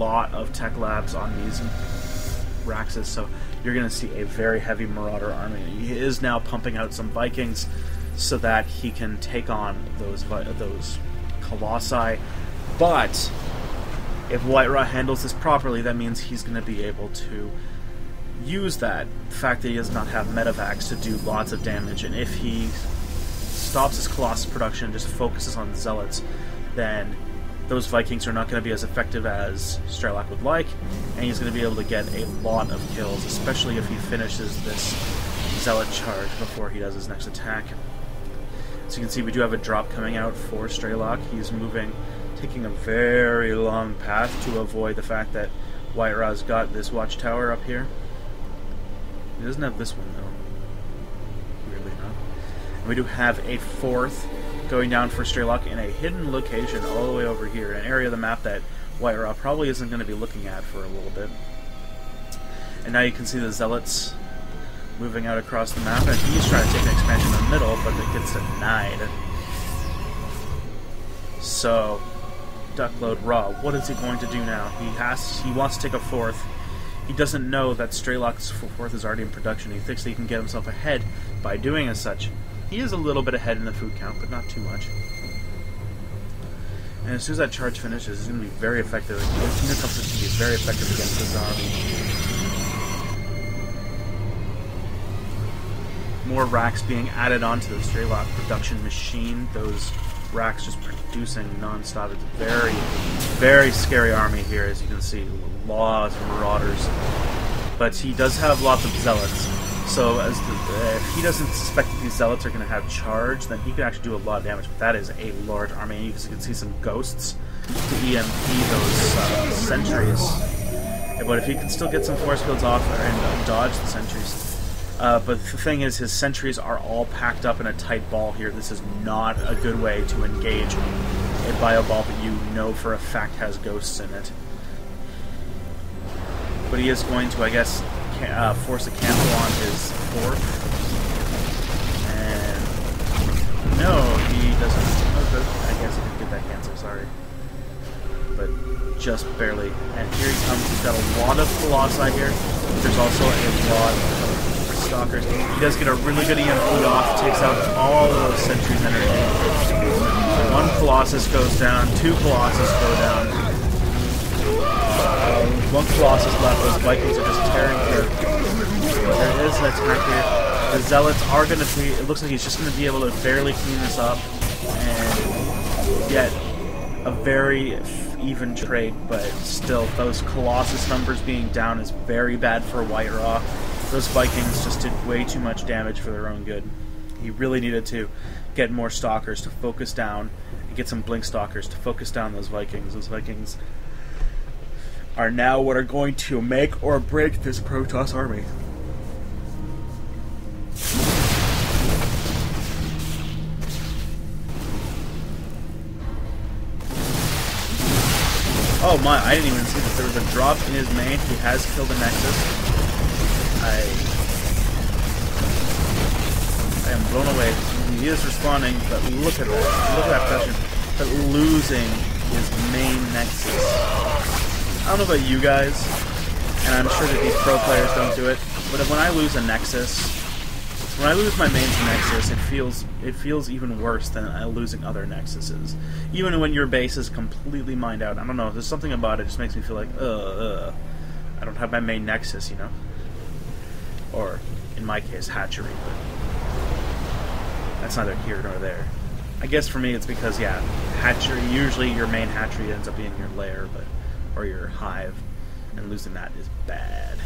lot of tech labs on these Raxes, so you're going to see a very heavy Marauder army. He is now pumping out some Vikings so that he can take on those Colossi, but if WhiteRA handles this properly, that means he's going to be able to use that fact that he does not have Medivacs to do lots of damage, and if he stops his Colossus production and just focuses on Zealots, then those Vikings are not going to be as effective as Strelok would like, and he's going to be able to get a lot of kills, especially if he finishes this Zealot charge before he does his next attack. So you can see we do have a drop coming out for Strelok. He's moving, taking a very long path to avoid the fact that WhiteRA's got this watchtower up here. He doesn't have this one though, weirdly enough. And we do have a fourth going down for Strelok in a hidden location all the way over here, an area of the map that WhiteRA probably isn't going to be looking at for a little bit. And now you can see the Zealots moving out across the map, and he's trying to take an expansion in the middle, but it gets denied. So, Duckload Raw, what is he going to do now? He wants to take a fourth. He doesn't know that Strelok's fourth is already in production. He thinks that he can get himself ahead by doing as such. He is a little bit ahead in the food count, but not too much. And as soon as that charge finishes, he's going to be very effective. He's very effective against this army. More racks being added onto the Strelok production machine. Those racks just producing non-stop. It's a very, very scary army here, as you can see. Lots of Marauders. But he does have lots of Zealots. So if he doesn't suspect that these Zealots are going to have charge, then he can actually do a lot of damage. But that is a large army. And you can see some ghosts to EMP those sentries. But if he can still get some force fields off and dodge the sentries. But the thing is, his sentries are all packed up in a tight ball here. This is not a good way to engage a bio ball that you know for a fact has ghosts in it. But he is going to, I guess, force a cancel on his fourth. And no, he doesn't. Oh, I guess he didn't get that cancel, sorry. But just barely. And here he comes. He's got a lot of Colossi here. There's also a lot of Stalkers. He does get a really good EMP off, takes out all of those sentries underneath. One Colossus goes down, two Colossus go down. One Colossus left, those Vikings are just tearing through. But there is an attack here. The Zealots are going to be, it looks like he's just going to be able to barely clean this up and get a very even trade, but still, those Colossus numbers being down is very bad for WhiteRA. Those Vikings just did way too much damage for their own good. He really needed to get more Stalkers to focus down and get some Blink Stalkers to focus down those Vikings. Those Vikings are now what are going to make or break this Protoss army. Oh my, I didn't even see that there was a drop in his main. He has killed the Nexus. I am blown away. He is responding, but look at that. Look at that pressure. But losing his main Nexus. I don't know about you guys, and I'm sure that these pro players don't do it, but when I lose a Nexus, when I lose my main Nexus, it feels even worse than losing other Nexuses. Even when your base is completely mined out. I don't know, there's something about it that just makes me feel like, I don't have my main Nexus, you know? Or, in my case, hatchery, but that's neither here nor there. I guess for me it's because, yeah, hatchery, usually your main hatchery ends up being your lair, or your hive, and losing that is bad.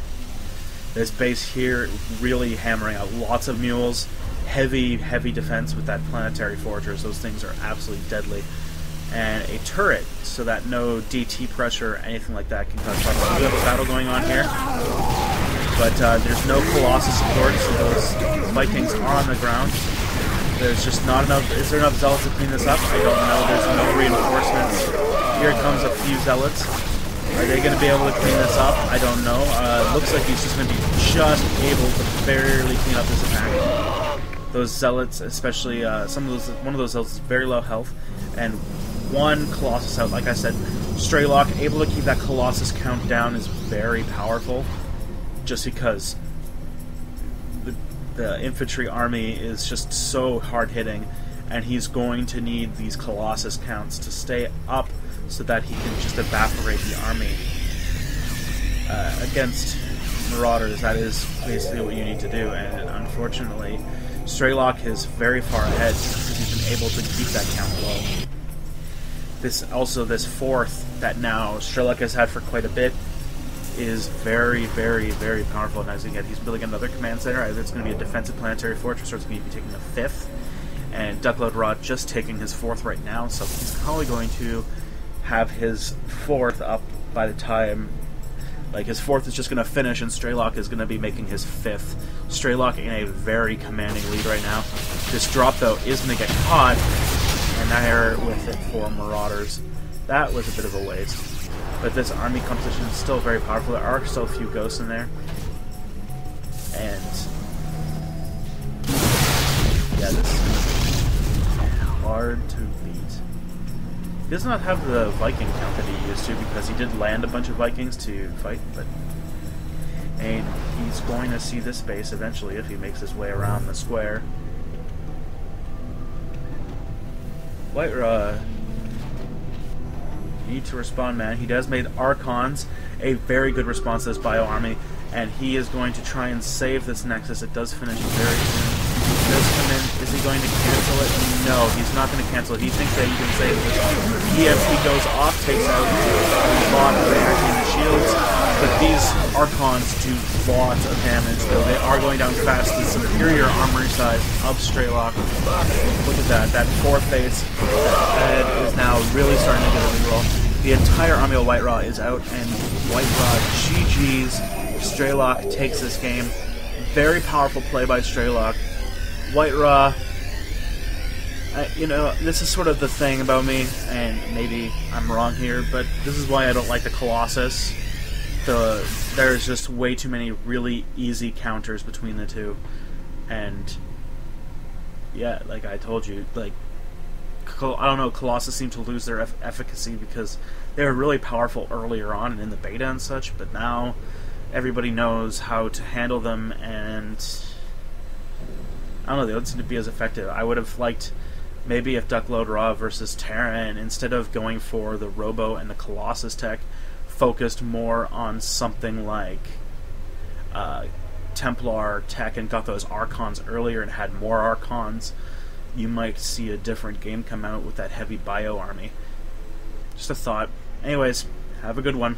This base here really hammering out lots of mules, heavy defense with that planetary fortress. Those things are absolutely deadly. And a turret, so that no DT pressure or anything like that can cause trouble. We have a battle going on here, but there's no Colossus support, so those Vikings are on the ground. There's just not enough. Is there enough Zealots to clean this up? I don't know. There's no reinforcements. Here comes a few Zealots. Are they going to be able to clean this up? I don't know. Looks like he's just going to be just able to barely clean up this attack. Those Zealots, especially one of those Zealots is very low health, and one Colossus out. Like I said, Strelok, able to keep that Colossus count down, is very powerful, just because the infantry army is just so hard-hitting, and he's going to need these Colossus counts to stay up so that he can just evaporate the army. Against Marauders, that is basically what you need to do, and unfortunately, Strelok is very far ahead because he's been able to keep that count low. This fourth that now Strelok has had for quite a bit is very, very, very powerful. And as you get, he's building another command center. Either it's going to be a defensive planetary fortress, or it's going to be taking a fifth. And WhiteRA just taking his fourth right now, so he's probably going to have his fourth up by the time. Like, his fourth is just going to finish, and Strelok is going to be making his fifth. Strelok in a very commanding lead right now. This drop, though, is going to get caught, and there with it for Marauders. That was a bit of a waste. But this army composition is still very powerful. There are still a few ghosts in there. And yeah, this is hard to beat. He does not have the Viking count that he used to, because he did land a bunch of Vikings to fight, but and he's going to see this base eventually if he makes his way around the square. WhiteRA, you need to respond, man. He does made Archons a very good response to this bio army, and he is going to try and save this Nexus. It does finish very soon. He does come in. Is he going to cancel it? No, he's not going to cancel it. He thinks that he can save this. EMP goes off, takes out a lot of energy in the shields, but these Archons do lots of damage, though they are going down fast. The superior armory size of Strelok. Look at that. That fourth base that is now really starting to get a reroll. The entire army of WhiteRA is out, and WhiteRA GG's. Strelok takes this game. Very powerful play by Strelok. WhiteRA, you know, this is sort of the thing about me, and maybe I'm wrong here, but this is why I don't like the Colossus. There's just way too many really easy counters between the two, and yeah, like I told you, like, I don't know, Colossus seem to lose their efficacy because they were really powerful earlier on and in the beta and such, but now everybody knows how to handle them, and I don't know, they don't seem to be as effective. I would have liked maybe if WhiteRA versus Terran, instead of going for the Robo and the Colossus tech, focused more on something like Templar tech and got those Archons earlier and had more Archons, you might see a different game come out with that heavy bio army. Just a thought. Anyways, have a good one.